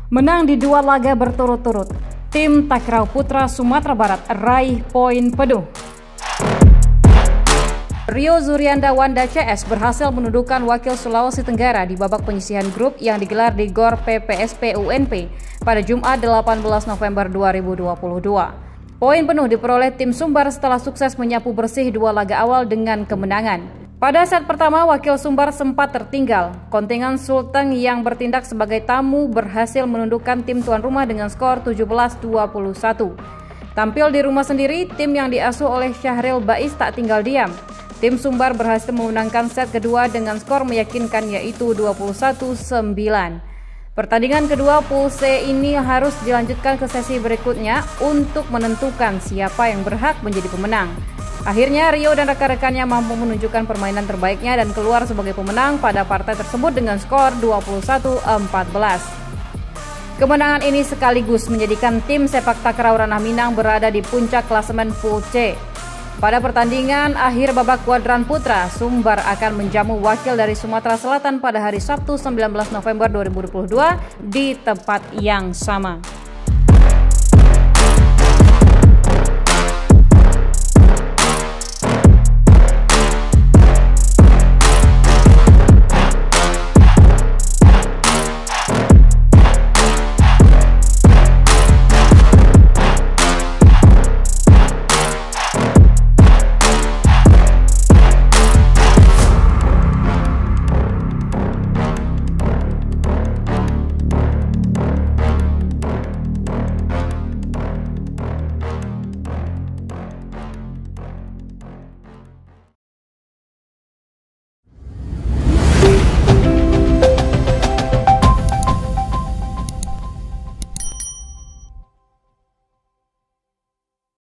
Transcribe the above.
Menang di 2 laga berturut-turut, tim Takraw Putra Sumatera Barat raih poin penuh. Rio Zurianda Wanda CS berhasil menundukkan wakil Sulawesi Tenggara di babak penyisihan grup yang digelar di GOR PPSP UNP pada Jumat 18 November 2022. Poin penuh diperoleh tim Sumbar setelah sukses menyapu bersih 2 laga awal dengan kemenangan. Pada set pertama, wakil Sumbar sempat tertinggal. Kontingen Sulteng yang bertindak sebagai tamu berhasil menundukkan tim tuan rumah dengan skor 17-21. Tampil di rumah sendiri, tim yang diasuh oleh Syahril Bais tak tinggal diam. Tim Sumbar berhasil memenangkan set kedua dengan skor meyakinkan yaitu 21-9. Pertandingan kedua pool C ini harus dilanjutkan ke sesi berikutnya untuk menentukan siapa yang berhak menjadi pemenang. Akhirnya Rio dan rekan-rekannya mampu menunjukkan permainan terbaiknya dan keluar sebagai pemenang pada partai tersebut dengan skor 21-14. Kemenangan ini sekaligus menjadikan tim sepak takraw Ranah Minang berada di puncak klasemen pool C. Pada pertandingan akhir babak kuadran putra, Sumbar akan menjamu wakil dari Sumatera Selatan pada hari Sabtu 19 November 2022 di tempat yang sama.